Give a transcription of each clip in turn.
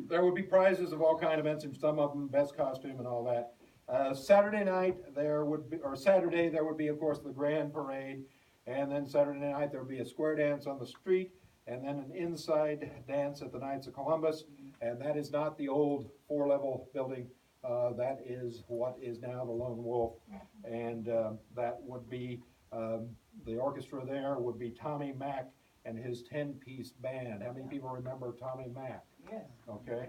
there would be prizes of all kind of events, and some of them best costume and all that. Saturday night there would be, or Saturday there would be, of course, the grand parade, and then Saturday night there would be a square dance on the street, and then an inside dance at the Knights of Columbus, and that is not the old 4-level building. That is what is now the Lone Wolf, and that would be the orchestra there would be Tommy Mack and his 10-piece band. How many people remember Tommy Mack? Yes. Okay.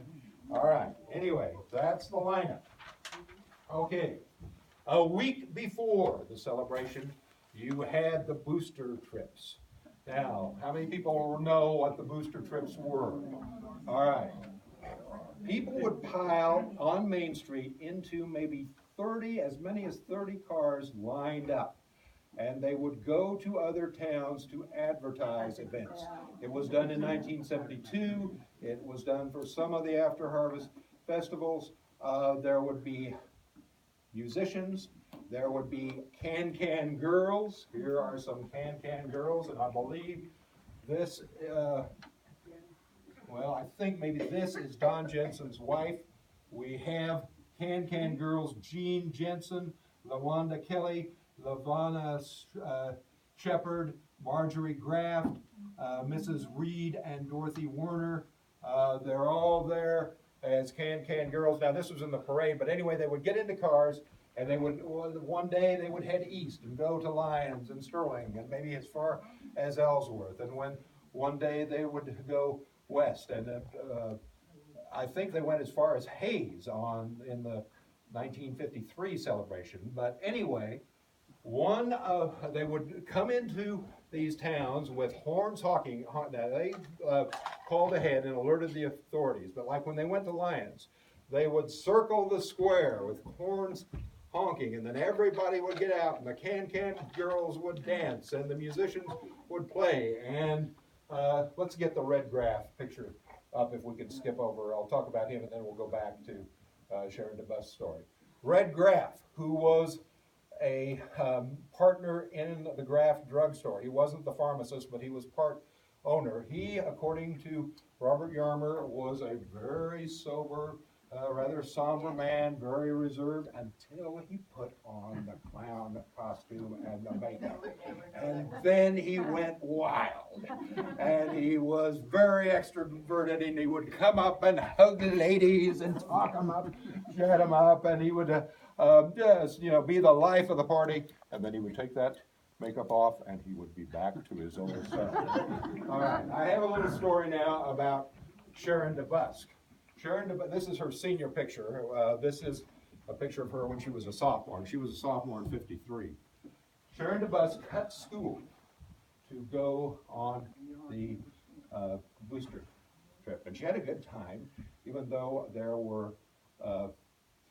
All right. Anyway, that's the lineup. Okay. A week before the celebration, you had the booster trips. Now, how many people know what the booster trips were? All right. People would pile on Main Street into maybe 30, as many as 30 cars lined up. And they would go to other towns to advertise events. It was done in 1972. It was done for some of the after-harvest festivals. There would be musicians. There would be can-can girls. Here are some can-can girls, and I believe this, well, I think maybe this is Don Jensen's wife. We have can-can girls Jean Jensen, LaWanda Kelly, Lavana Shepard, Marjorie Graft, Mrs. Reed, and Dorothy Werner. They're all there as can-can girls. Now this was in the parade, but anyway, they would get into cars, and they would, one day they would head east and go to Lyons and Sterling, and maybe as far as Ellsworth. And when one day they would go west, and I think they went as far as Hayes in the 1953 celebration. But anyway, they would come into these towns with horns honking. Now they called ahead and alerted the authorities, but like when they went to Lyons, they would circle the square with horns honking, and then everybody would get out, and the can-can girls would dance, and the musicians would play. And let's get the Red Graff picture up if we could skip over. I'll talk about him, and then we'll go back to Sharon DeBus' story. Red Graff, who was a partner in the Graff drugstore. He wasn't the pharmacist, but he was part owner. He, according to Robert Yarmer, was a very sober, rather somber man, very reserved, until he put on the clown costume and the makeup. And then he went wild. And he was very extroverted, and he would come up and hug the ladies and talk them up, chat them up, and he would just, be the life of the party. And then he would take that makeup off, and he would be back to his old self. All right, I have a little story now about Sharon DeBus. This is her senior picture. This is a picture of her when she was a sophomore. She was a sophomore in '53. Sharon DeBus cut school to go on the booster trip, and she had a good time, even though there were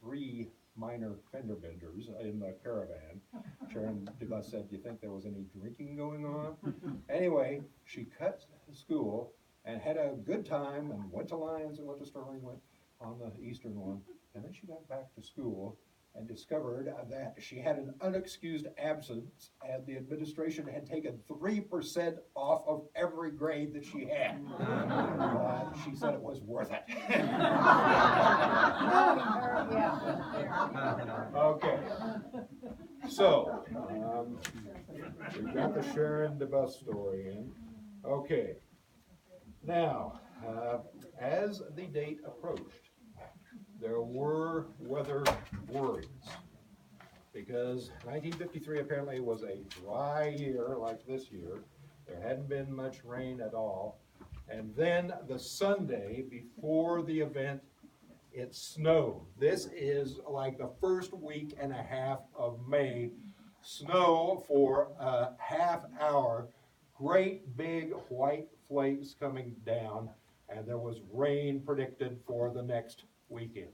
3 minor fender benders in the caravan. Sharon DeBus said, "Do you think there was any drinking going on?" Anyway, she cut school and had a good time, and went to Lyons and went to Sterling, went on the eastern one. And then she got back to school and discovered that she had an unexcused absence, and the administration had taken 3% off of every grade that she had. She said it was worth it. Okay. So, we've got the Sharon DeBus story in. Okay. Now, as the date approached, there were weather worries, because 1953 apparently was a dry year like this year. There hadn't been much rain at all. And then the Sunday before the event, it snowed. This is like the first week and a half of May. Snow for a half hour. Great big white flakes coming down, and there was rain predicted for the next weekend.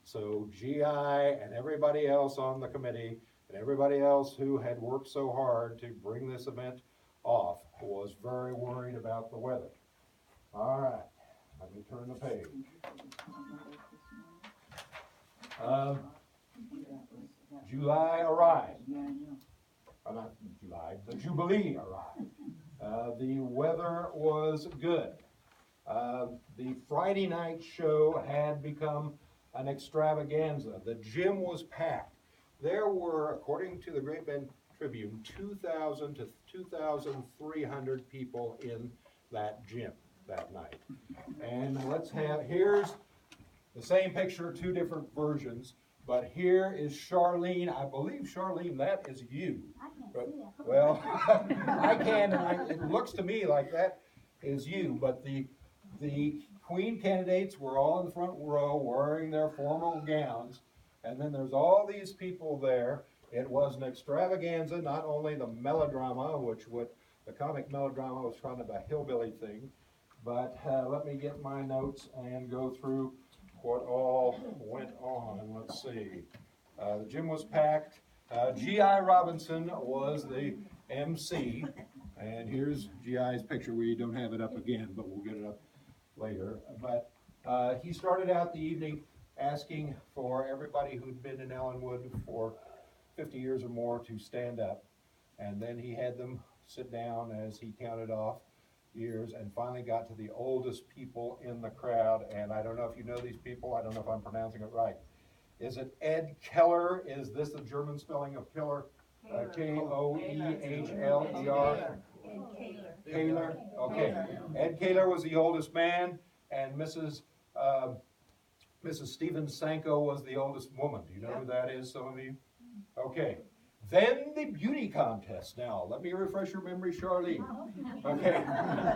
So GI and everybody else on the committee and everybody else who had worked so hard to bring this event off was very worried about the weather. All right, let me turn the page. July arrived. Not July, the Jubilee arrived. The weather was good. The Friday night show had become an extravaganza. The gym was packed. There were, according to the Great Bend Tribune, 2,000 to 2,300 people in that gym that night. And here's the same picture, two different versions, but here is Charlene. I believe, Charlene, that is you. I can't But, see it. well, I can, and it looks to me like that is you, but the queen candidates were all in the front row wearing their formal gowns, and then there's all these people there. It was an extravaganza, not only the melodrama, the comic melodrama was kind of a hillbilly thing, but let me get my notes and go through what all went on. Let's see. The gym was packed. G.I. Robinson was the MC, and here's G.I.'s picture. We don't have it up again, but we'll get it up later. But he started out the evening asking for everybody who'd been in Ellinwood for 50 years or more to stand up, and then he had them sit down as he counted off years, and finally got to the oldest people in the crowd. And I don't know if you know these people. I don't know if I'm pronouncing it right. Is it Ed Keller? Is this the German spelling of Keller? K-O-E-H-L-E-R? Kaler. Okay. Ed Kaler was the oldest man, and Mrs. Stephen Sanko was the oldest woman. Do you know who that is, some of you? Okay. Then the beauty contest. Now, let me refresh your memory, Charlene. Okay.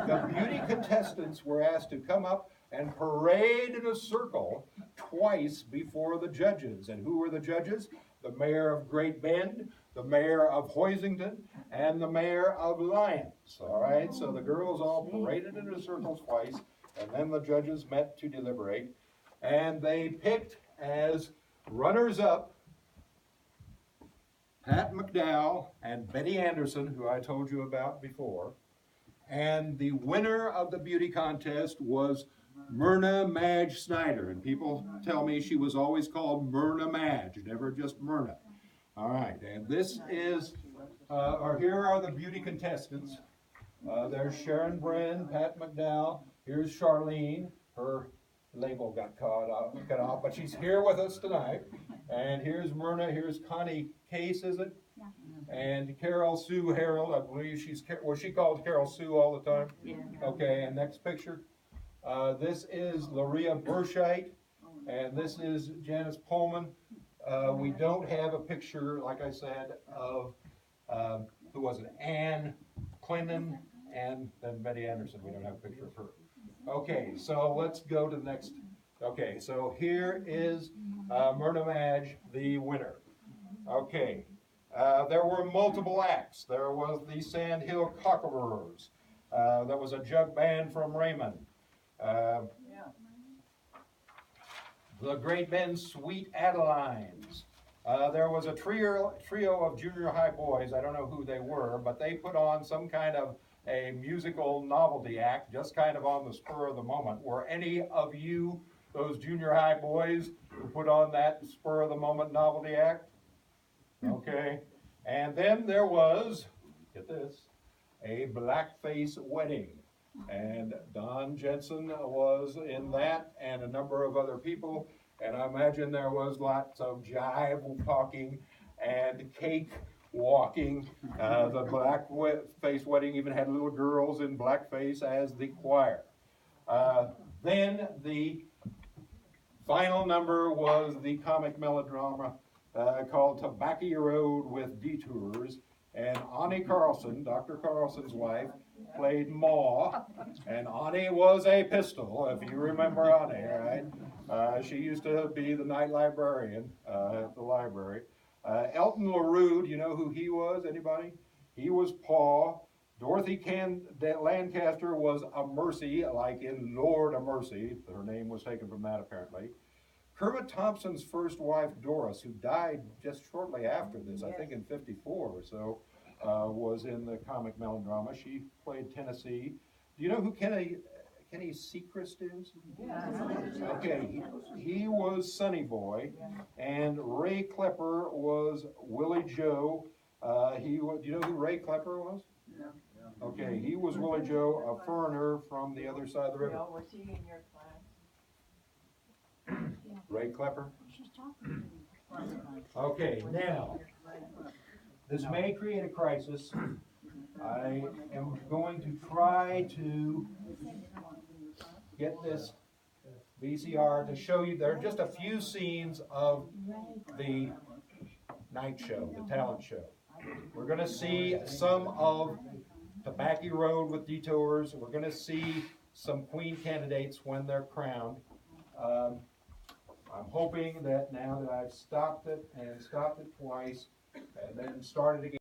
The beauty contestants were asked to come up and parade in a circle twice before the judges. And who were the judges? The mayor of Great Bend, the mayor of Hoisington, and the mayor of Lyons. All right, so the girls all paraded in a circle twice, and then the judges met to deliberate. And they picked as runners-up Pat McDowell and Betty Anderson, who I told you about before. And the winner of the beauty contest was Myrna Madge Snyder. And people tell me she was always called Myrna Madge, never just Myrna. All right, and this is, here are the beauty contestants. There's Sharon Bren, Pat McDowell. Here's Charlene. Her label got cut off, but she's here with us tonight. And here's Myrna. Here's Connie Case, is it? Yeah. And Carol Sue Harold. I believe was she called Carol Sue all the time? Yeah. Okay, and next picture. This is Laria Burscheit, and this is Janice Pullman. We don't have a picture, like I said, of, who was it, Ann Clinton, and then Betty Anderson. We don't have a picture of her. Okay, so let's go to the next. Okay, so here is Myrna Madge, the winner. Okay, there were multiple acts. There was the Sand Hill Cockerers. There was a jug band from Raymond. The Great Bend Sweet Adelines. There was a trio of junior high boys. I don't know who they were, but they put on some kind of a musical novelty act, just kind of on the spur of the moment. Were any of you those junior high boys who put on that spur of the moment novelty act? Okay. And then there was, get this, a blackface wedding. And Don Jensen was in that, and a number of other people. And I imagine there was lots of jive talking and cake walking. The blackface wedding even had little girls in blackface as the choir. Then the final number was the comic melodrama called Tobacco Road with Detours. And Annie Carlson, Dr. Carlson's wife, played Ma, and Annie was a pistol, if you remember Annie, right? She used to be the night librarian at the library. Elton LaRue, do you know who he was? Anybody? He was Paul. Dorothy Lancaster was a Mercy, like in Lord of Mercy. Her name was taken from that, apparently. Kermit Thompson's first wife, Doris, who died just shortly after this, I think in '54 or so, was in the comic melodrama. She played Tennessee. Do you know who Kenny Seacrest is? Okay, he was Sonny Boy, and Ray Klepper was Willie Joe. Do you know who Ray Klepper was? Okay, he was Willie Joe, a foreigner from the other side of the river. Was he in your class? Ray Klepper. Okay, now, this may create a crisis. I am going to try to get this VCR to show you, there are just a few scenes of the night show, the talent show. We're going to see some of Tobacco Road with detours. We're going to see some queen candidates when they're crowned. I'm hoping that now that I've stopped it and stopped it twice and then started again,